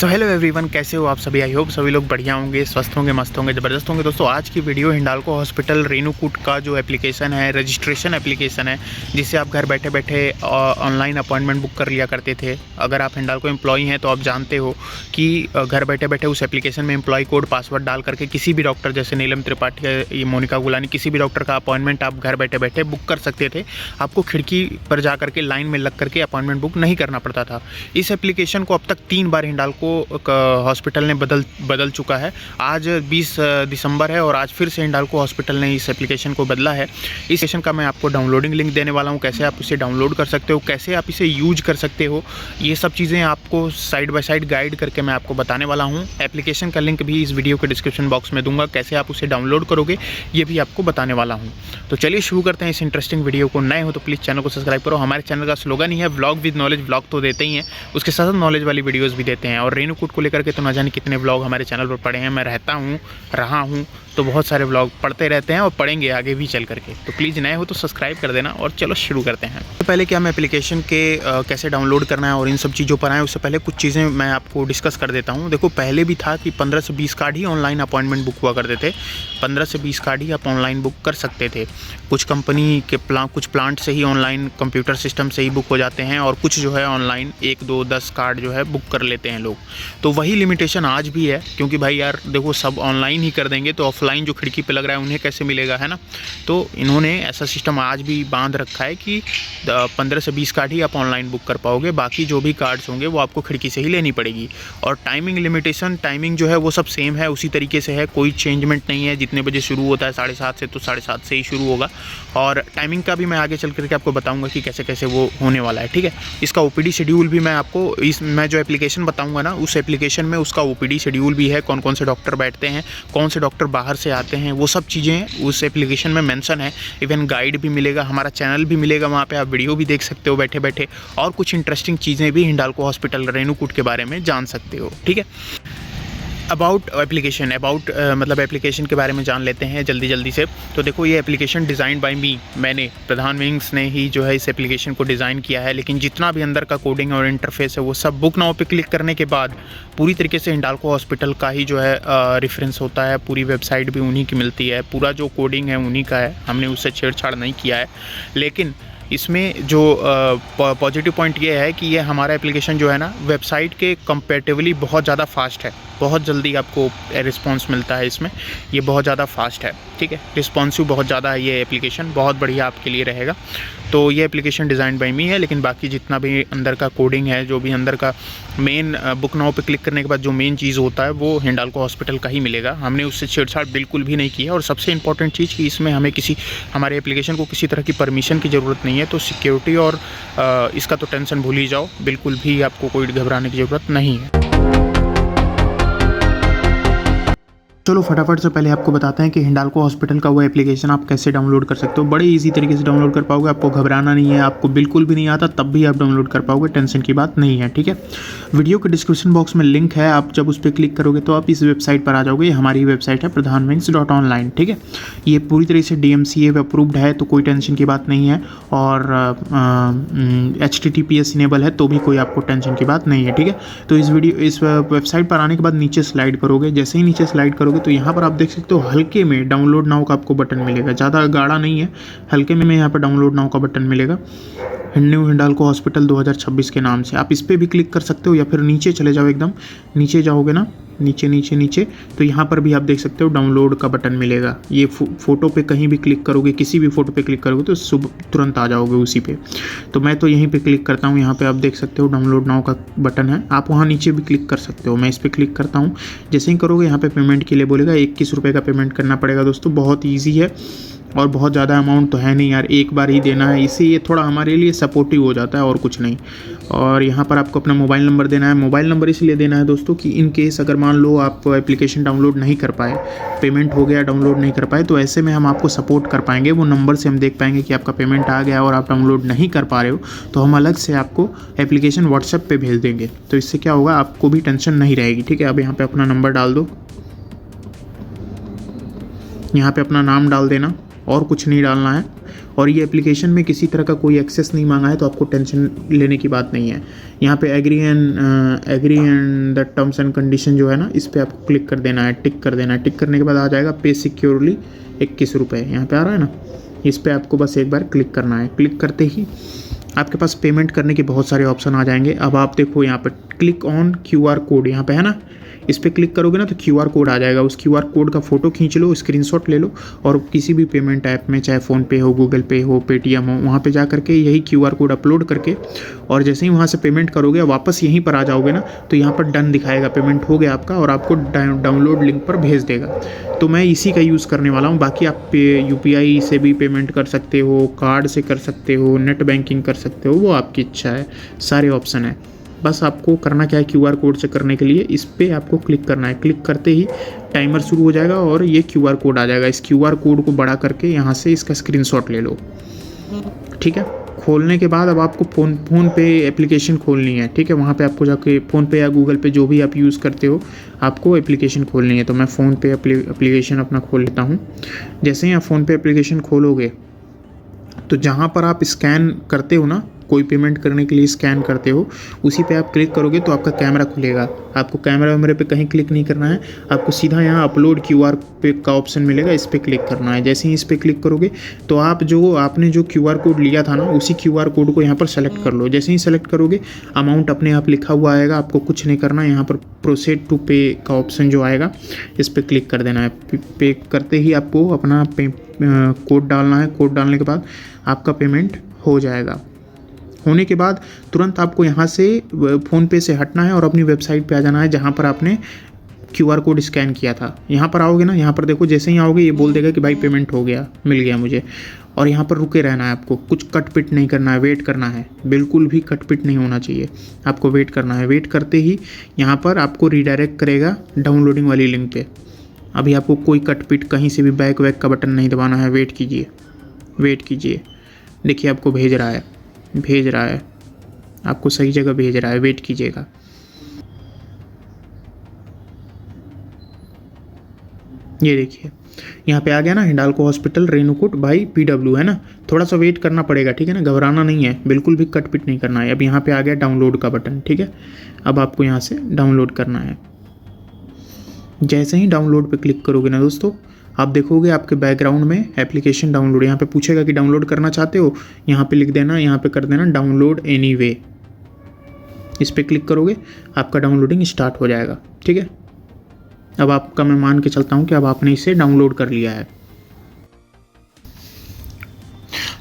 So hello everyone, कैसे हो आप सभी। आई होप सभी लोग बढ़िया होंगे, स्वस्थ होंगे, मस्त होंगे, ज़बरदस्त होंगे। दोस्तों आज की वीडियो हिंडाल्को हॉस्पिटल रेणुकूट का जो एप्लीकेशन है, रजिस्ट्रेशन एप्लीकेशन है, जिससे आप घर बैठे बैठे ऑनलाइन अपॉइंटमेंट बुक कर लिया करते थे। अगर आप हिंडाल्को एम्प्लॉई हैं तो आप जानते हो कि घर बैठे बैठे उस एप्लीकेशन में एम्प्लॉय कोड पासवर्ड डाल करके किसी भी डॉक्टर, जैसे नीलम त्रिपाठी, मोनिका गुलानी, किसी भी डॉक्टर का अपॉइंटमेंट आप घर बैठे बैठे बुक कर सकते थे। आपको खिड़की पर जा करके लाइन में लग करके अपॉइंटमेंट बुक नहीं करना पड़ता था। इस एप्लीकेशन को अब तक 3 बार हिंडाल्को हॉस्पिटल ने बदल चुका है। आज 20 दिसंबर है और आज फिर से हिंडाल्को हॉस्पिटल ने इस एप्लीकेशन को बदला है। इस एप्लीकेशन का मैं आपको डाउनलोडिंग लिंक देने वाला हूं, कैसे आप इसे डाउनलोड कर सकते हो, कैसे आप इसे यूज कर सकते हो, ये सब चीज़ें आपको साइड बाय साइड गाइड करके मैं आपको बताने वाला हूँ। एप्लीकेशन का लिंक भी इस वीडियो के डिस्क्रिप्शन बॉक्स में दूंगा, कैसे आप उसे डाउनलोड करोगे ये भी आपको बताने वाला हूँ। तो चलिए शुरू करते हैं इस इंटरेस्टिंग वीडियो को। नए हो तो प्लीज़ चैनल को सब्सक्राइब करो। हमारे चैनल का स्लोगन ही है व्लॉग विद नॉलेज। व्लॉग तो देते ही हैं, उसके साथ नॉलेज वाली वीडियोज़ भी देते हैं। और रेणुकूट को लेकर के तो ना जाने कितने व्लॉग हमारे चैनल पर पड़े हैं। मैं रहा हूँ तो बहुत सारे व्लॉग पढ़ते रहते हैं और पढ़ेंगे आगे भी चल करके। तो प्लीज़ नए हो तो सब्सक्राइब कर देना और चलो शुरू करते हैं। तो पहले कि हम एप्लीकेशन के कैसे डाउनलोड करना है और इन सब चीज़ों पर आएँ, उससे पहले कुछ चीज़ें मैं आपको डिस्कस कर देता हूँ। देखो, पहले भी था कि 15 से 20 कार्ड ही ऑनलाइन अपॉइंटमेंट बुक हुआ करते थे। 15 से 20 कार्ड ही आप ऑनलाइन बुक कर सकते थे। कुछ कंपनी के कुछ प्लांट से ही ऑनलाइन कंप्यूटर सिस्टम से ही बुक हो जाते हैं, और कुछ जो है ऑनलाइन 1, 2, 10 कार्ड जो है बुक कर लेते हैं लोग। तो वही लिमिटेशन आज भी है, क्योंकि भाई यार देखो, सब ऑनलाइन ही कर देंगे तो ऑफलाइन जो खिड़की पे लग रहा है उन्हें कैसे मिलेगा, है ना। तो इन्होंने ऐसा सिस्टम आज भी बांध रखा है कि 15 से 20 कार्ड ही आप ऑनलाइन बुक कर पाओगे, बाकी जो भी कार्ड्स होंगे वो आपको खिड़की से ही लेनी पड़ेगी। और टाइमिंग जो है वो सब सेम है, उसी तरीके से है, कोई चेंजमेंट नहीं है। जितने बजे शुरू होता है 7:30 से, तो 7:30 से ही शुरू होगा। और टाइमिंग का भी मैं आगे चल करके आपको बताऊंगा कि कैसे कैसे वो होने वाला है, ठीक है। इसका ओपीडी शेड्यूल भी मैं आपको मैं जो एप्लीकेशन बताऊंगा ना, उस एप्लीकेशन में उसका ओपीडी शेड्यूल भी है, कौन कौन से डॉक्टर बैठते हैं, कौन से डॉक्टर बाहर से आते हैं, वो सब चीज़ें उस एप्लीकेशन में मेंशन है। इवन गाइड भी मिलेगा, हमारा चैनल भी मिलेगा, वहाँ पे आप वीडियो भी देख सकते हो बैठे बैठे, और कुछ इंटरेस्टिंग चीज़ें भी हिंडाल्को हॉस्पिटल रेणुकूट के बारे में जान सकते हो, ठीक है। अबाउट एप्लीकेशन के बारे में जान लेते हैं जल्दी से। तो देखो, ये एप्लीकेशन डिज़ाइन बाय मी, मैंने प्रधान विंग्स ने ही जो है इस एप्लीकेशन को डिज़ाइन किया है। लेकिन जितना भी अंदर का कोडिंग और इंटरफेस है वो सब बुक नाउ पे क्लिक करने के बाद पूरी तरीके से हिंडाल्को हॉस्पिटल का ही जो है रेफरेंस होता है। पूरी वेबसाइट भी उन्हीं की मिलती है, पूरा जो कोडिंग है उन्हीं का है, हमने उससे छेड़छाड़ नहीं किया है। लेकिन इसमें जो पॉजिटिव पॉइंट ये है कि ये हमारा एप्लीकेशन जो है ना, वेबसाइट के कंपैरेटिवली बहुत ज़्यादा फास्ट है, बहुत जल्दी आपको रिस्पांस मिलता है इसमें। ये बहुत ज़्यादा फास्ट है, ठीक है, रिस्पॉन्सिव बहुत ज़्यादा है। ये एप्लीकेशन बहुत बढ़िया आपके लिए रहेगा। तो ये एप्लीकेशन डिज़ाइन बाय मी है, लेकिन बाकी जितना भी अंदर का कोडिंग है, जो भी अंदर का मेन बुक नाउ पे क्लिक करने के बाद जो मेन चीज़ होता है वो हिंडाल्को हॉस्पिटल का ही मिलेगा। हमने उससे छेड़छाड़ बिल्कुल भी नहीं की है। और सबसे इंपॉर्टेंट चीज़ कि इसमें हमें हमारे एप्लीकेशन को किसी तरह की परमिशन की ज़रूरत नहीं है। तो सिक्योरिटी और इसका तो टेंशन भूल ही जाओ, बिल्कुल भी आपको कोई घबराने की ज़रूरत नहीं है। चलो फटाफट से पहले आपको बताते हैं कि हिंडाल्को हॉस्पिटल का वो एप्लीकेशन आप कैसे डाउनलोड कर सकते हो। बड़े इजी तरीके से डाउनलोड कर पाओगे, आपको घबराना नहीं है। आपको बिल्कुल भी नहीं आता तब भी आप डाउनलोड कर पाओगे, टेंशन की बात नहीं है, ठीक है। वीडियो के डिस्क्रिप्शन बॉक्स में लिंक है, आप जब उस पर क्लिक करोगे तो आप इस वेबसाइट पर आ जाओगे। ये हमारी वेबसाइट है pradhanwings.online, ठीक है। ये पूरी तरीके से DMCA अप्रूव्ड है, तो कोई टेंशन की बात नहीं है। और HTTPS इनेबल है, तो भी कोई आपको टेंशन की बात नहीं है, ठीक है। तो इस वेबसाइट पर आने के बाद नीचे स्लाइड करोगे, जैसे ही नीचे स्लाइड करोगे तो यहाँ पर आप देख सकते हो हल्के में डाउनलोड नाउ का आपको बटन मिलेगा। ज़्यादा गाढ़ा नहीं है, हल्के में यहाँ पर डाउनलोड नाउ का बटन मिलेगा, न्यू हिंडाल्को हॉस्पिटल 2026 के नाम से। आप इस पर भी क्लिक कर सकते हो, या फिर नीचे चले जाओ, एकदम नीचे जाओगे ना, नीचे तो यहाँ पर भी आप देख सकते हो डाउनलोड का बटन मिलेगा। ये फ़ोटो पे कहीं भी क्लिक करोगे, किसी भी फ़ोटो पे क्लिक करोगे तो तुरंत आ जाओगे उसी पे। तो मैं तो यहीं पे क्लिक करता हूँ, यहाँ पे आप देख सकते हो डाउनलोड नाउ का बटन है। आप वहाँ नीचे भी क्लिक कर सकते हो, मैं इस पर क्लिक करता हूँ। जैसे ही करोगे यहाँ पे पेमेंट के लिए बोलेगा, 21 रुपये का पेमेंट करना पड़ेगा दोस्तों। बहुत ईजी है और बहुत ज़्यादा अमाउंट तो है नहीं यार, एक बार ही देना है, इससे ये थोड़ा हमारे लिए सपोर्टिव हो जाता है और कुछ नहीं। और यहाँ पर आपको अपना मोबाइल नंबर देना है। मोबाइल नंबर इसलिए देना है दोस्तों कि इन केस अगर मान लो आप एप्लीकेशन डाउनलोड नहीं कर पाए, पेमेंट हो गया डाउनलोड नहीं कर पाए, तो ऐसे में हम आपको सपोर्ट कर पाएंगे। वो नंबर से हम देख पाएंगे कि आपका पेमेंट आ गया और आप डाउनलोड नहीं कर पा रहे हो, तो हम अलग से आपको एप्लीकेशन व्हाट्सएप पे भेज देंगे। तो इससे क्या होगा, आपको भी टेंशन नहीं रहेगी, ठीक है। अब यहाँ पे अपना नंबर डाल दो, यहाँ पे अपना नाम डाल देना, और कुछ नहीं डालना है। और ये एप्लीकेशन में किसी तरह का कोई एक्सेस नहीं मांगा है, तो आपको टेंशन लेने की बात नहीं है। यहाँ पे agree and the terms and condition जो है ना, इस पर आपको क्लिक कर देना है, टिक कर देना है। टिक करने के बाद आ जाएगा पे सिक्योरली 21 रुपये, यहाँ पे आ रहा है ना, इस पर आपको बस एक बार क्लिक करना है। क्लिक करते ही आपके पास पेमेंट करने के बहुत सारे ऑप्शन आ जाएंगे। अब आप देखो यहाँ पर क्लिक ऑन QR कोड, यहाँ पे है ना, इस पर क्लिक करोगे ना तो QR कोड आ जाएगा। उस QR कोड का फोटो खींच लो, स्क्रीनशॉट ले लो और किसी भी पेमेंट ऐप में, चाहे फ़ोनपे हो, गूगल पे हो, पेटीएम हो, वहाँ पे जा करके यही QR कोड अपलोड करके, और जैसे ही वहाँ से पेमेंट करोगे वापस यहीं पर आ जाओगे ना, तो यहाँ पर डन दिखाएगा, पेमेंट हो गया आपका, और आपको डाउनलोड लिंक पर भेज देगा। तो मैं इसी का यूज़ करने वाला हूँ। बाकी आप UPI से भी पेमेंट कर सकते हो, कार्ड से कर सकते हो, नेट बैंकिंग कर सकते हो, वो आपकी इच्छा है, सारे ऑप्शन है। बस आपको करना क्या है, QR कोड से करने के लिए इस पर आपको क्लिक करना है। क्लिक करते ही टाइमर शुरू हो जाएगा और ये QR कोड आ जाएगा। इस QR कोड को बड़ा करके यहाँ से इसका स्क्रीनशॉट ले लो, ठीक है। खोलने के बाद अब आपको फ़ोन पे एप्लीकेशन खोलनी है, ठीक है। वहाँ पे आपको जाके फ़ोन पे या गूगल पे जो भी आप यूज़ करते हो, आपको एप्लीकेशन खोलनी है। तो मैं फ़ोन पे एप्लीकेशन अपना खोल लेता हूँ। जैसे ही आप फ़ोन पे एप्लीकेशन खोलोगे तो जहाँ पर आप स्कैन करते हो ना, कोई पेमेंट करने के लिए स्कैन करते हो, उसी पे आप क्लिक करोगे तो आपका कैमरा खुलेगा। आपको कैमरा वैमरे पे कहीं क्लिक नहीं करना है, आपको सीधा यहाँ अपलोड QR पे का ऑप्शन मिलेगा, इस पर क्लिक करना है। जैसे ही इस पर क्लिक करोगे तो आपने जो QR कोड लिया था ना, उसी QR कोड को यहाँ पर सेलेक्ट कर लो। जैसे ही सेलेक्ट करोगे अमाउंट अपने आप लिखा हुआ आएगा, आपको कुछ नहीं करना। यहाँ पर प्रोसीड टू पे का ऑप्शन जो आएगा, इस पर क्लिक कर देना है। पे करते ही आपको अपना कोड डालना है। कोड डालने के बाद आपका पेमेंट हो जाएगा। होने के बाद तुरंत आपको यहाँ से फ़ोनपे से हटना है और अपनी वेबसाइट पे आ जाना है जहाँ पर आपने QR कोड स्कैन किया था। यहाँ पर आओगे ना, यहाँ पर देखो, जैसे ही आओगे ये बोल देगा कि भाई पेमेंट हो गया, मिल गया मुझे। और यहाँ पर रुके रहना है आपको, कुछ कट पिट नहीं करना है, वेट करना है। बिल्कुल भी कट पिट नहीं होना चाहिए, आपको वेट करना है। वेट करते ही यहाँ पर आपको रीडायरेक्ट करेगा डाउनलोडिंग वाली लिंक पे। अभी आपको कोई कट पिट कहीं से भी बैक वैक का बटन नहीं दबाना है। वेट कीजिए, वेट कीजिए। देखिए आपको भेज रहा है, आपको सही जगह भेज रहा है। वेट कीजिएगा। ये देखिए यहाँ पे आ गया ना, Hindalco hospital Renukoot by PW, है ना। थोड़ा सा वेट करना पड़ेगा, ठीक है ना, घबराना नहीं है, बिल्कुल भी कट पिट नहीं करना है। अब यहाँ पे आ गया डाउनलोड का बटन, ठीक है। अब आपको यहाँ से डाउनलोड करना है। जैसे ही डाउनलोड पे क्लिक करोगे ना दोस्तों, आप देखोगे आपके बैकग्राउंड में एप्लीकेशन डाउनलोड, यहाँ पे पूछेगा कि डाउनलोड करना चाहते हो, यहाँ पे लिख देना, यहाँ पे कर देना डाउनलोड एनीवे। इस पर क्लिक करोगे, आपका डाउनलोडिंग स्टार्ट हो जाएगा, ठीक है। अब आपका मैं मान के चलता हूँ कि अब आपने इसे डाउनलोड कर लिया है।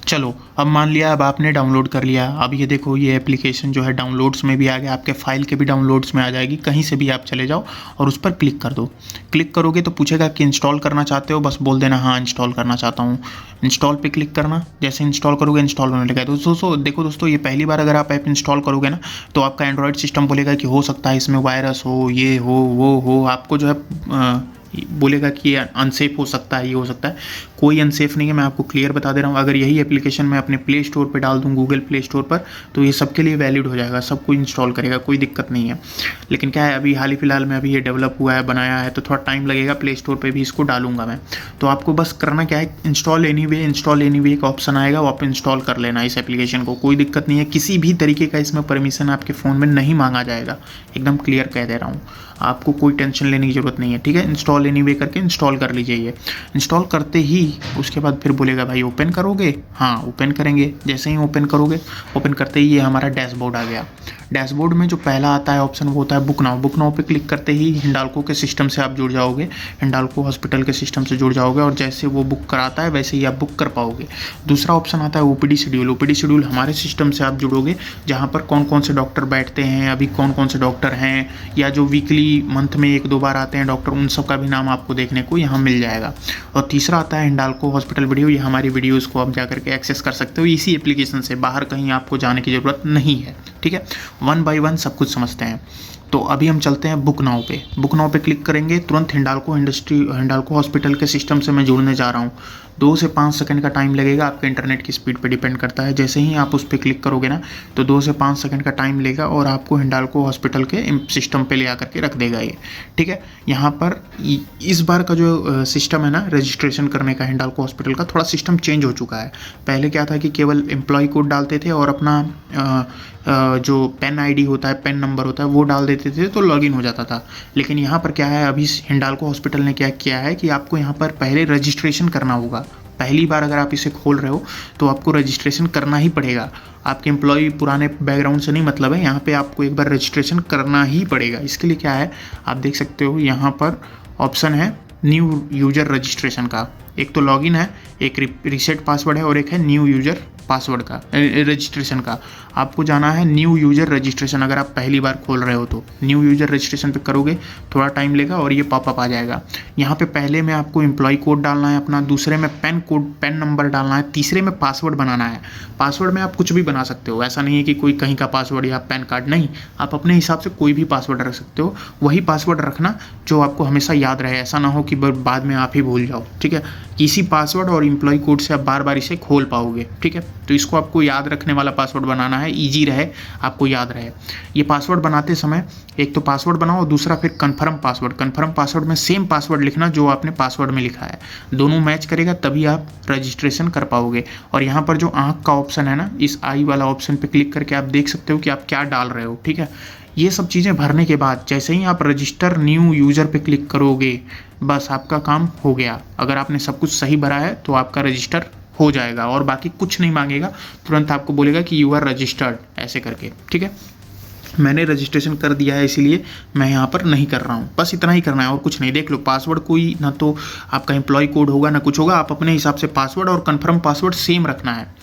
चलो अब मान लिया, अब आपने डाउनलोड कर लिया। अब ये देखो, ये एप्लीकेशन जो है डाउनलोड्स में भी आ गया, आपके फाइल के भी डाउनलोड्स में आ जाएगी। कहीं से भी आप चले जाओ और उस पर क्लिक कर दो। क्लिक करोगे तो पूछेगा कि इंस्टॉल करना चाहते हो, बस बोल देना हाँ इंस्टॉल करना चाहता हूँ। इंस्टॉल पे क्लिक करना। जैसे इंस्टॉल करोगे इंस्टॉल होने लगेगा। दोस्तों देखो दोस्तों, ये पहली बार अगर आप ऐप इंस्टॉल करोगे ना, तो आपका एंड्रॉयड सिस्टम बोलेगा कि हो सकता है इसमें वायरस हो, ये हो, वो हो। आपको जो है बोलेगा कि ये अनसेफ हो सकता है, ये हो सकता है। कोई अनसेफ नहीं है, मैं आपको क्लियर बता दे रहा हूँ। अगर यही एप्लीकेशन मैं अपने प्ले स्टोर पे डाल दूँ, गूगल प्ले स्टोर पर, तो ये सबके लिए वैलिड हो जाएगा, सब कोई इंस्टॉल करेगा, कोई दिक्कत नहीं है। लेकिन क्या है, अभी हाल ही फिलहाल में अभी ये डेवलप हुआ है, बनाया है, तो थोड़ा टाइम लगेगा। प्ले स्टोर पर भी इसको डालूंगा मैं। तो आपको बस करना क्या है, इंस्टॉल एनीवे एक ऑप्शन आएगा, वो आप इंस्टॉल कर लेना इस एप्लीकेशन को। कोई दिक्कत नहीं है, किसी भी तरीके का इसमें परमिशन आपके फ़ोन में नहीं मांगा जाएगा, एकदम क्लियर कह दे रहा हूँ। आपको कोई टेंशन लेने की ज़रूरत नहीं है, ठीक है। इंस्टॉल एनीवे करके इंस्टॉल कर लीजिए। ये इंस्टॉल करते ही उसके बाद फिर बोलेगा भाई ओपन करोगे, हाँ ओपन करेंगे। जैसे ही ओपन करोगे, ओपन करते ही ये हमारा डैशबोर्ड आ गया। डैशबोर्ड में जो पहला आता है ऑप्शन वो होता है बुक नाउ। बुक नाउ पे क्लिक करते ही हिंडाल्को के सिस्टम से आप जुड़ जाओगे, हिंडाल्को हॉस्पिटल के सिस्टम से जुड़ जाओगे, और जैसे वो बुक कराता है वैसे ही आप बुक कर पाओगे। दूसरा ऑप्शन आता है OPD शेड्यूल। OPD शेड्यूल हमारे सिस्टम से आप जुड़ोगे, जहाँ पर कौन कौन से डॉक्टर बैठते हैं, अभी कौन कौन से डॉक्टर हैं, या जो वीकली मंथ में 1-2 बार आते हैं डॉक्टर, उन सब का भी नाम आपको देखने को यहाँ मिल जाएगा। और तीसरा आता है हिंडाल्को हॉस्पिटल वीडियो। ये हमारी वीडियोज़ को आप जाकर के एक्सेस कर सकते हो इसी एप्लीकेशन से, बाहर कहीं आपको जाने की ज़रूरत नहीं है, ठीक है। 1 by 1 सब कुछ समझते हैं। तो अभी हम चलते हैं बुक नाउ पे। बुक नाउ पे क्लिक करेंगे, तुरंत हिंडाल्को हॉस्पिटल के सिस्टम से मैं जुड़ने जा रहा हूँ। 2 से 5 सेकंड का टाइम लगेगा, आपके इंटरनेट की स्पीड पे डिपेंड करता है। जैसे ही आप उस पर क्लिक करोगे ना तो 2 से 5 सेकंड का टाइम लेगा और आपको हिंडाल्को हॉस्पिटल के सिस्टम पे ले आकर के रख देगा ये, ठीक है। यहाँ पर इस बार का जो सिस्टम है ना रजिस्ट्रेशन करने का हिंडाल्को हॉस्पिटल का, थोड़ा सिस्टम चेंज हो चुका है। पहले क्या था कि केवल एम्प्लॉय कोड डालते थे और अपना जो पेन आईडी होता है, पेन नंबर होता है, वो डाल देते थे तो लॉगिन हो जाता था। लेकिन यहाँ पर क्या है, अभी हिंडाल्को हॉस्पिटल ने क्या किया है कि आपको यहाँ पर पहले रजिस्ट्रेशन करना होगा। पहली बार अगर आप इसे खोल रहे हो तो आपको रजिस्ट्रेशन करना ही पड़ेगा। आपके एम्प्लॉय पुराने बैकग्राउंड से नहीं मतलब है, यहाँ पे आपको एक बार रजिस्ट्रेशन करना ही पड़ेगा। इसके लिए क्या है, आप देख सकते हो यहाँ पर ऑप्शन है न्यू यूजर रजिस्ट्रेशन का। एक तो लॉगिन है, एक रीसेट पासवर्ड है और एक है न्यू यूजर पासवर्ड का रजिस्ट्रेशन का। आपको जाना है न्यू यूजर रजिस्ट्रेशन। अगर आप पहली बार खोल रहे हो तो न्यू यूजर रजिस्ट्रेशन पे करोगे, थोड़ा टाइम लेगा और ये पॉपअप आ जाएगा। यहाँ पे पहले में आपको एम्प्लॉय कोड डालना है अपना, दूसरे में पेन नंबर डालना है, तीसरे में पासवर्ड बनाना है। पासवर्ड में आप कुछ भी बना सकते हो, ऐसा नहीं है कि कोई कहीं का पासवर्ड या पैन कार्ड, नहीं, आप अपने हिसाब से कोई भी पासवर्ड रख सकते हो। वही पासवर्ड रखना जो आपको हमेशा याद रहे, ऐसा ना हो कि बाद में आप ही भूल जाओ, ठीक है। इसी पासवर्ड और एम्प्लॉय कोड से आप बार बार इसे खोल पाओगे, ठीक है। तो इसको आपको याद रखने वाला पासवर्ड बनाना है, इजी रहे, आपको याद रहे। ये पासवर्ड बनाते समय एक तो पासवर्ड बनाओ, दूसरा फिर कन्फर्म पासवर्ड। कन्फर्म पासवर्ड में सेम पासवर्ड लिखना जो आपने पासवर्ड में लिखा है, दोनों मैच करेगा तभी आप रजिस्ट्रेशन कर पाओगे। और यहाँ पर जो आँख का ऑप्शन है ना, इस आई वाला ऑप्शन पे क्लिक करके आप देख सकते हो कि आप क्या डाल रहे हो, ठीक है। ये सब चीज़ें भरने के बाद जैसे ही आप रजिस्टर न्यू यूज़र पे क्लिक करोगे, बस आपका काम हो गया। अगर आपने सब कुछ सही भरा है तो आपका रजिस्टर हो जाएगा और बाकी कुछ नहीं मांगेगा, तुरंत आपको बोलेगा कि यू आर रजिस्टर्ड ऐसे करके, ठीक है। मैंने रजिस्ट्रेशन कर दिया है इसीलिए मैं यहाँ पर नहीं कर रहा हूँ, बस इतना ही करना है और कुछ नहीं। देख लो, पासवर्ड कोई ना तो आपका एम्प्लॉय कोड होगा ना कुछ होगा, आप अपने हिसाब से पासवर्ड और कन्फर्म पासवर्ड सेम रखना है।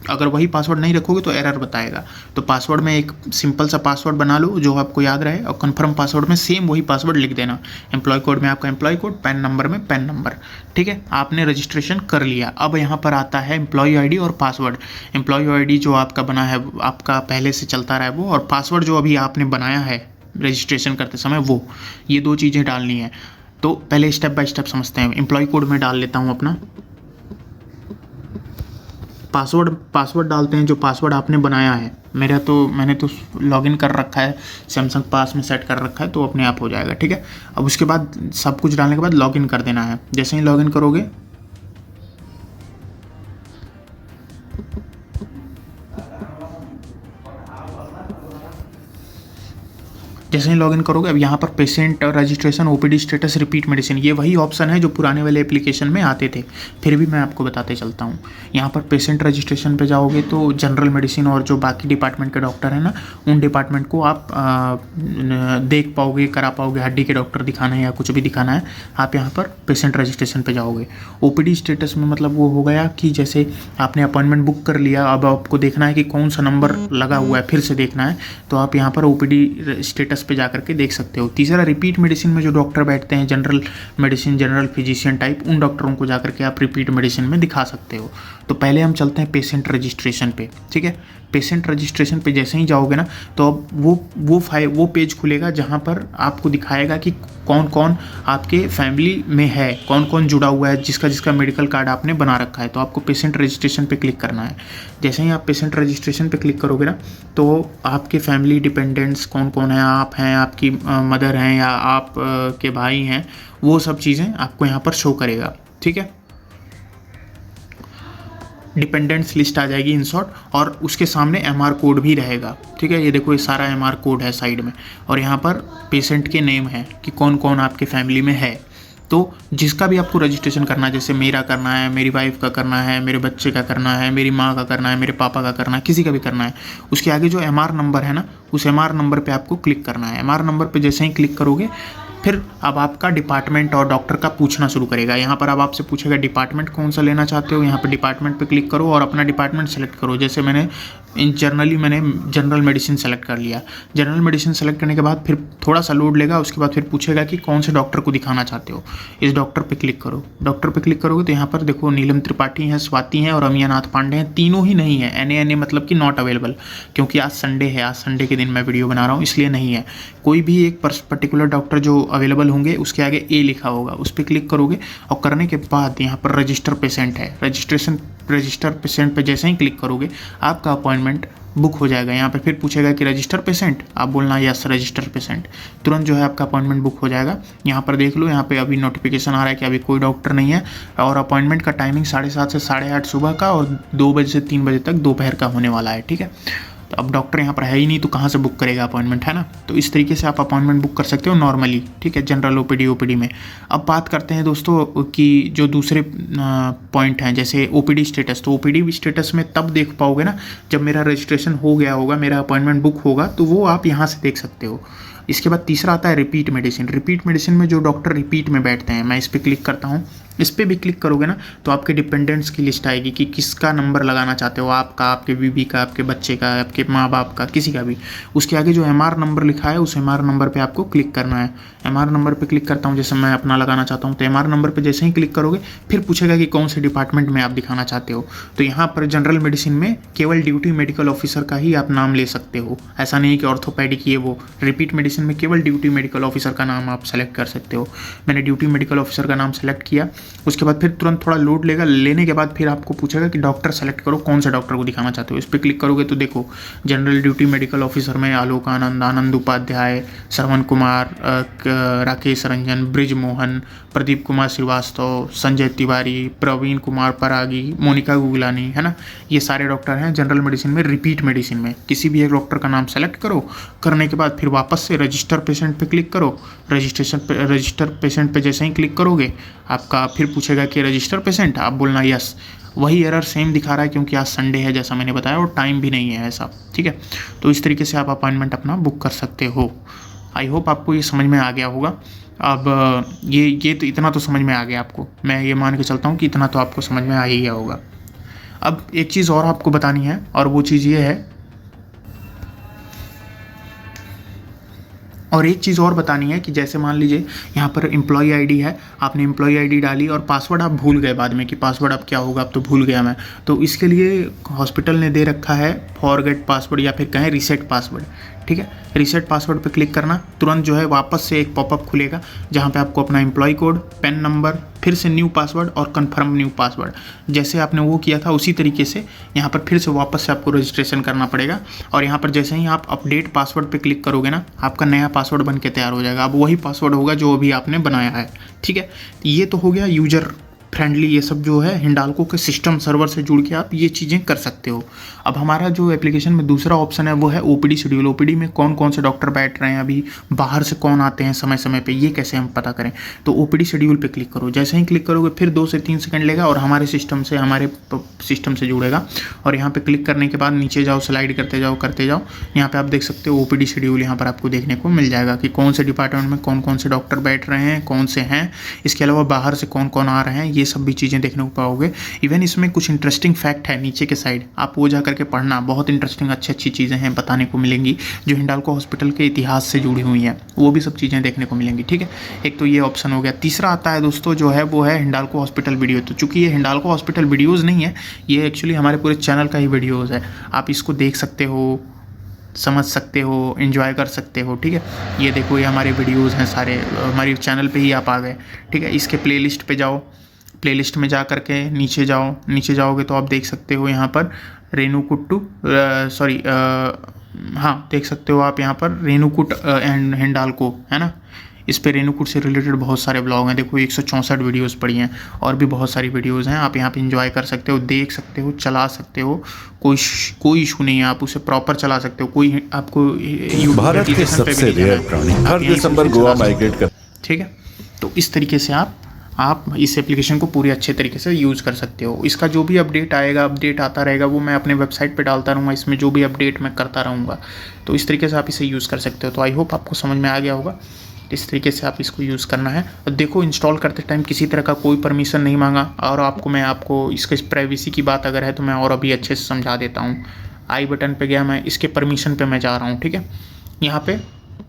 अगर वही पासवर्ड नहीं रखोगे तो एरर बताएगा। तो पासवर्ड में एक सिंपल सा पासवर्ड बना लो जो आपको याद रहे और कन्फर्म पासवर्ड में सेम वही पासवर्ड लिख देना। एम्प्लॉय कोड में आपका एम्प्लॉय कोड, पैन नंबर में पैन नंबर, ठीक है। आपने रजिस्ट्रेशन कर लिया। अब यहाँ पर आता है एम्प्लॉय आईडी और पासवर्ड। एम्प्लॉय आईडी जो आपका बना है, आपका पहले से चलता रहा है वो, और पासवर्ड जो अभी आपने बनाया है रजिस्ट्रेशन करते समय वो, ये 2 चीज़ें डालनी है। तो पहले स्टेप बाय स्टेप समझते हैं। एम्प्लॉय कोड में डाल लेता हूँ अपना पासवर्ड डालते हैं जो पासवर्ड आपने बनाया है। मैंने तो लॉगिन कर रखा है, सैमसंग पास में सेट कर रखा है, तो अपने आप हो जाएगा, ठीक है। अब उसके बाद सब कुछ डालने के बाद लॉगिन कर देना है। जैसे ही लॉगिन करोगे अब यहाँ पर patient registration, OPD status, repeat medicine, ये वही ऑप्शन है जो पुराने वाले एप्लीकेशन में आते थे। फिर भी मैं आपको बताते चलता हूँ। यहाँ पर पेशेंट रजिस्ट्रेशन पे जाओगे तो जनरल मेडिसिन और जो बाकी डिपार्टमेंट के डॉक्टर हैं ना, उन डिपार्टमेंट को आप देख पाओगे, करा पाओगे। हड्डी के डॉक्टर दिखाना है या कुछ भी दिखाना है, आप यहाँ पर पेशेंट रजिस्ट्रेशन पर जाओगे। ओपीडी स्टेटस में मतलब वो हो गया कि जैसे आपने अपॉइंटमेंट बुक कर लिया, अब आपको देखना है कि कौन सा नंबर लगा हुआ है, फिर से देखना है, तो आप यहाँ पर ओपीडी स्टेटस पे जाकर के देख सकते हो। तीसरा, रिपीट मेडिसिन में जो डॉक्टर बैठते हैं, general medicine, general physician type, उन डॉक्टरों को जाकर के आप रिपीट मेडिसिन में दिखा सकते हो। तो पहले हम चलते हैं पेशेंट रजिस्ट्रेशन पे, ठीक है। पेशेंट रजिस्ट्रेशन पे जैसे ही जाओगे ना तो अब वो पेज खुलेगा जहाँ पर आपको दिखाएगा कि कौन कौन आपके फैमिली में है, कौन कौन जुड़ा हुआ है, जिसका मेडिकल कार्ड आपने बना रखा है। तो आपको पेशेंट रजिस्ट्रेशन पे क्लिक करना है। जैसे ही आप पेशेंट रजिस्ट्रेशन पे क्लिक करोगे ना तो आपके फैमिली डिपेंडेंट्स कौन कौन है, आप हैं, आपकी मदर हैं या आप के भाई हैं, वो सब चीज़ें आपको यहाँ पर शो करेगा, ठीक है। डिपेंडेंट्स लिस्ट आ जाएगी इन शॉर्ट, और उसके सामने एमआर कोड भी रहेगा, ठीक है। ये देखो, ये सारा एमआर कोड है साइड में, और यहाँ पर पेशेंट के नेम है कि कौन कौन आपके फैमिली में है। तो जिसका भी आपको रजिस्ट्रेशन करना है, जैसे मेरा करना है, मेरी वाइफ का करना है, मेरे बच्चे का करना है, मेरी माँ का करना है, मेरे पापा का करना है, किसी का भी करना है, उसके आगे जो एमआर नंबर है ना, उस एमआर नंबर पे आपको क्लिक करना है। एमआर नंबर पे जैसे ही क्लिक करोगे फिर अब आपका डिपार्टमेंट और डॉक्टर का पूछना शुरू करेगा। यहाँ पर अब आपसे पूछेगा डिपार्टमेंट कौन सा लेना चाहते हो, यहाँ पर डिपार्टमेंट पे क्लिक करो और अपना डिपार्टमेंट सेलेक्ट करो। जैसे मैंने जनरल मेडिसिन सेलेक्ट कर लिया। जनरल मेडिसिन सेलेक्ट करने के बाद फिर थोड़ा सा लोड लेगा, उसके बाद फिर पूछेगा कि कौन से डॉक्टर को दिखाना चाहते हो। इस डॉक्टर पे क्लिक करो। डॉक्टर पे क्लिक करोगे तो यहाँ पर देखो नीलम त्रिपाठी हैं, स्वाति हैं और अमियानाथ पांडे हैं, तीनों ही नहीं है। एन मतलब कि नॉट अवेलेबल, क्योंकि आज संडे है, आज संडे के दिन मैं वीडियो बना रहा हूँ इसलिए नहीं है। कोई भी एक पर्टिकुलर डॉक्टर जो अवेलेबल होंगे उसके आगे ए लिखा होगा, उस पर क्लिक करोगे और करने के बाद यहाँ पर रजिस्टर पेशेंट है। रजिस्टर पेशेंट पे जैसे ही क्लिक करोगे आपका अपॉइंटमेंट बुक हो जाएगा। यहाँ पे फिर पूछेगा कि रजिस्टर पेशेंट, आप बोलना यस रजिस्टर पेशेंट, तुरंत जो है आपका अपॉइंटमेंट बुक हो जाएगा। यहाँ पर देख लो, यहाँ पे अभी नोटिफिकेशन आ रहा है कि अभी कोई डॉक्टर नहीं है और अपॉइंटमेंट का टाइमिंग 7:30 से 8:30 सुबह का और 2 बजे से 3 बजे तक दोपहर का होने वाला है। ठीक है, तो अब डॉक्टर यहाँ पर है ही नहीं तो कहाँ से बुक करेगा अपॉइंटमेंट, है ना। तो इस तरीके से आप अपॉइंटमेंट बुक कर सकते हो नॉर्मली। ठीक है, जनरल ओपीडी में। अब बात करते हैं दोस्तों कि जो दूसरे पॉइंट हैं जैसे ओपीडी स्टेटस। तो ओपीडी स्टेटस में तब देख पाओगे ना जब मेरा रजिस्ट्रेशन हो गया होगा, मेरा अपॉइंटमेंट बुक होगा, तो वो आप यहाँ से देख सकते हो। इसके बाद तीसरा आता है रिपीट मेडिसिन। रिपीट मेडिसिन में जो डॉक्टर रिपीट में बैठते हैं, मैं इस पर क्लिक करता हूँ। इस पर भी क्लिक करोगे ना तो आपके डिपेंडेंट्स की लिस्ट आएगी कि किसका नंबर लगाना चाहते हो, आपका, आपके बीबी का, आपके बच्चे का, आपके माँ बाप का, किसी का भी। उसके आगे जो MR नंबर लिखा है उस MR नंबर पे आपको क्लिक करना है। MR नंबर पे क्लिक करता हूँ, जैसे मैं अपना लगाना चाहता हूँ तो MR नंबर पे जैसे ही क्लिक करोगे फिर पूछेगा कि कौन से डिपार्टमेंट में आप दिखाना चाहते हो। तो यहाँ पर जनरल मेडिसिन में केवल ड्यूटी मेडिकल ऑफिसर का ही आप नाम ले सकते हो, ऐसा नहीं कि ऑर्थोपेडिक ये वो। रिपीट मेडिसिन में केवल ड्यूटी मेडिकल ऑफिसर का नाम आप सेलेक्ट कर सकते हो। मैंने ड्यूटी मेडिकल ऑफिसर का नाम सेलेक्ट किया। उसके बाद फिर तुरंत थोड़ा लोड लेगा, लेने के बाद फिर आपको पूछेगा कि डॉक्टर सेलेक्ट करो, कौन से डॉक्टर को दिखाना चाहते हो। इस पर क्लिक करोगे तो देखो जनरल ड्यूटी मेडिकल ऑफिसर में आलोक आनंद, आनंद उपाध्याय, श्रवण कुमार, राकेश रंजन, ब्रिज मोहन, प्रदीप कुमार श्रीवास्तव, संजय तिवारी, प्रवीण कुमार परागी, मोनिका गुगलानी, है ना। ये सारे डॉक्टर हैं जनरल मेडिसिन में। रिपीट मेडिसिन में किसी भी एक डॉक्टर का नाम सेलेक्ट करो, करने के बाद फिर वापस से रजिस्टर पेशेंट पे क्लिक करो। रजिस्टर पेशेंट पे जैसे ही क्लिक करोगे आपका फिर पूछेगा कि रजिस्टर पेशेंट, आप बोलना यस। वही एरर सेम दिखा रहा है क्योंकि आज संडे है जैसा मैंने बताया और टाइम भी नहीं है ऐसा। ठीक है, तो इस तरीके से आप अपॉइंटमेंट अपना बुक कर सकते हो। आई होप आपको ये समझ में आ गया होगा। अब ये तो इतना तो समझ में आ गया आपको, मैं ये मान के चलता हूँ कि इतना तो आपको समझ में आ ही गया होगा। अब एक चीज़ और आपको बतानी है और वो चीज़ ये है, और एक चीज़ और बतानी है कि जैसे मान लीजिए यहाँ पर एम्प्लॉय आईडी है, आपने एम्प्लॉय आईडी डाली और पासवर्ड आप भूल गए बाद में कि पासवर्ड अब क्या होगा, अब तो भूल गया मैं। तो इसके लिए हॉस्पिटल ने दे रखा है फॉरगेट पासवर्ड या फिर कहें रीसेट पासवर्ड। ठीक है, रीसेट पासवर्ड पे क्लिक करना, तुरंत जो है वापस से एक पॉपअप खुलेगा जहाँ पे आपको अपना एम्प्लॉय कोड, पेन नंबर, फिर से न्यू पासवर्ड और कंफर्म न्यू पासवर्ड, जैसे आपने वो किया था उसी तरीके से यहाँ पर फिर से वापस से आपको रजिस्ट्रेशन करना पड़ेगा। और यहाँ पर जैसे ही आप अपडेट पासवर्ड पे क्लिक करोगे ना, आपका नया पासवर्ड बन के तैयार हो जाएगा। अब वही पासवर्ड होगा जो अभी आपने बनाया है। ठीक है, ये तो हो गया यूजर फ्रेंडली, ये सब जो है हिंडाल्को के सिस्टम सर्वर से जुड़ के आप ये चीज़ें कर सकते हो। अब हमारा जो एप्लीकेशन में दूसरा ऑप्शन है वो है ओपीडी शेड्यूल। ओपीडी में कौन कौन से डॉक्टर बैठ रहे हैं, अभी बाहर से कौन आते हैं समय समय पे, ये कैसे हम पता करें। तो ओपीडी शेड्यूल पे क्लिक करो, जैसे ही क्लिक करोगे फिर 2 से 3 सेकंड लेगा और हमारे सिस्टम से जुड़ेगा। और यहाँ पे क्लिक करने के बाद नीचे जाओ, स्लाइड करते जाओ। यहाँ पे आप देख सकते हो ओपीडी शेड्यूल यहाँ पर आपको देखने को मिल जाएगा कि कौन से डिपार्टमेंट में कौन कौन से डॉक्टर बैठ रहे हैं, कौन से हैं, इसके अलावा बाहर से कौन कौन आ रहे हैं, ये सब भी चीज़ें देखने को पाओगे। इवन इसमें कुछ इंटरेस्टिंग फैक्ट है नीचे के साइड, आप वो जा करके पढ़ना, बहुत इंटरेस्टिंग अच्छी चीज़ें हैं बताने को मिलेंगी जो हिंडाल्को हॉस्पिटल के इतिहास से जुड़ी हुई हैं, वो भी सब चीज़ें देखने को मिलेंगी। ठीक है, एक तो ये ऑप्शन हो गया। तीसरा आता है दोस्तों जो है वो है हिंडाल्को हॉस्पिटल वीडियो। तो चूंकि ये हिंडाल्को हॉस्पिटल वीडियोज़ नहीं है, ये एक्चुअली हमारे पूरे चैनल का ही वीडियोज़ है। आप इसको देख सकते हो, समझ सकते हो, एंजॉय कर सकते हो। ठीक है, ये देखो ये हमारे वीडियोज़ हैं सारे, हमारे चैनल पे ही आप आ गए। ठीक है, इसके प्लेलिस्ट पे जाओ, प्लेलिस्ट में जा करके नीचे जाओगे तो आप देख सकते हो यहाँ पर देख सकते हो आप यहाँ पर रेणुकूट एंड हिंडाल्को, है ना। इस पे रेणुकूट से रिलेटेड बहुत सारे ब्लॉग हैं। देखो 164 वीडियोस पड़ी हैं और भी बहुत सारी वीडियोस हैं। आप यहाँ पे एंजॉय कर सकते हो, देख सकते हो, चला सकते हो, कोई इशू नहीं है। आप उसे प्रॉपर चला सकते हो। कोई आपको भारत के सबसे रेयर प्राणी हर दिसंबर गोवा माइग्रेट कर। ठीक है, तो इस तरीके से आप इस एप्लीकेशन को पूरे अच्छे तरीके से यूज़ कर सकते हो। इसका जो भी अपडेट आता रहेगा वो मैं अपने वेबसाइट पे डालता रहूँगा। इसमें जो भी अपडेट मैं करता रहूँगा, तो इस तरीके से आप इसे यूज़ कर सकते हो। तो आई होप आपको समझ में आ गया होगा। इस तरीके से आप इसको यूज़ करना है। और देखो इंस्टॉल करते टाइम किसी तरह का कोई परमिशन नहीं मांगा, और आपको इसके प्राइवेसी की बात अगर है तो मैं और अभी अच्छे से समझा देता हूँ। आई बटन पे गया मैं, इसके परमिशन पे मैं जा रहा हूँ, ठीक है। यहाँ पे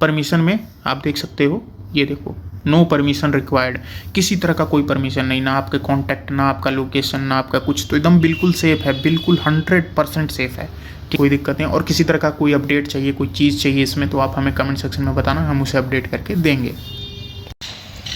परमिशन में आप देख सकते हो, ये देखो नो परमिशन रिक्वायर्ड, किसी तरह का कोई परमिशन नहीं, ना आपके कॉन्टैक्ट, ना आपका लोकेशन, ना आपका कुछ, तो एकदम बिल्कुल सेफ़ है, बिल्कुल 100% सेफ़ है, कोई दिक्कत नहीं। और किसी तरह का कोई अपडेट चाहिए, कोई चीज़ चाहिए इसमें, तो आप हमें कमेंट सेक्शन में बताना, हम उसे अपडेट करके देंगे।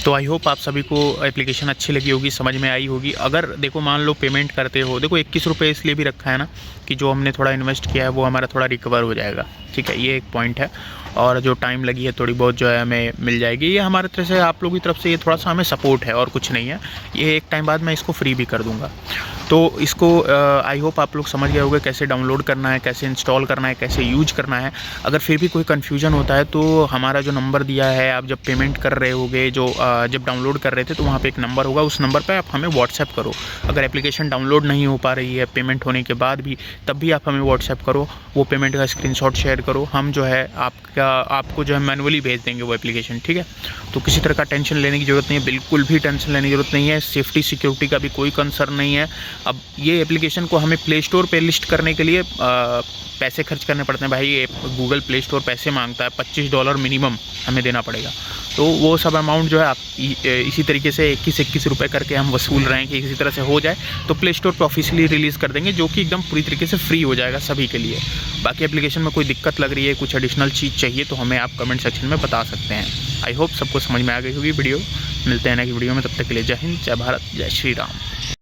तो आई होप आप सभी को एप्लीकेशन अच्छी लगी होगी, समझ में आई होगी। अगर देखो मान लो पेमेंट करते हो, देखो 21 रुपये इसलिए भी रखा है ना कि जो हमने थोड़ा इन्वेस्ट किया है वो हमारा थोड़ा रिकवर हो जाएगा, ठीक है, ये एक पॉइंट है। और जो टाइम लगी है थोड़ी बहुत जो है हमें मिल जाएगी, ये हमारे तरफ से, आप लोगों की तरफ से ये थोड़ा सा हमें सपोर्ट है और कुछ नहीं है। ये एक टाइम बाद मैं इसको फ्री भी कर दूँगा। तो इसको आई होप आप लोग समझ गए होंगे कैसे डाउनलोड करना है, कैसे इंस्टॉल करना है, कैसे यूज करना है। अगर फिर भी कोई कन्फ्यूजन होता है तो हमारा जो नंबर दिया है, आप जब पेमेंट कर रहे होगे, जब डाउनलोड कर रहे थे तो वहाँ पे एक नंबर होगा, उस नंबर पे आप हमें व्हाट्सएप करो। अगर एप्लीकेशन डाउनलोड नहीं हो पा रही है पेमेंट होने के बाद भी, तब भी आप हमें व्हाट्सएप करो, वो पेमेंट का स्क्रीनशॉट शेयर करो, हम जो है आपको जो है मैनुअली भेज देंगे वो एप्लीकेशन, ठीक है। तो किसी तरह का टेंशन लेने की ज़रूरत नहीं है, बिल्कुल भी टेंशन लेने की ज़रूरत नहीं है। सेफ्टी सिक्योरिटी का भी कोई कंसर्न नहीं है। अब ये एप्लीकेशन को हमें प्ले स्टोर पे लिस्ट करने के लिए पैसे खर्च करने पड़ते हैं भाई। ये गूगल प्ले स्टोर पैसे मांगता है, $25 मिनिमम हमें देना पड़ेगा। तो वो सब अमाउंट जो है आप इसी तरीके से 21 रुपये करके हम वसूल रहे हैं कि किसी तरह से हो जाए तो प्ले स्टोर पर ऑफिशियली रिलीज़ कर देंगे, जो कि एकदम पूरी तरीके से फ्री हो जाएगा सभी के लिए। बाकी एप्लीकेशन में कोई दिक्कत लग रही है, कुछ एडिशनल चीज़ चाहिए तो हमें आप कमेंट सेक्शन में बता सकते हैं। आई होप सबको समझ में आ गई होगी वीडियो। मिलते हैं नेक्स्ट वीडियो में, तब तक के लिए जय हिंद, जय भारत, जय श्री राम।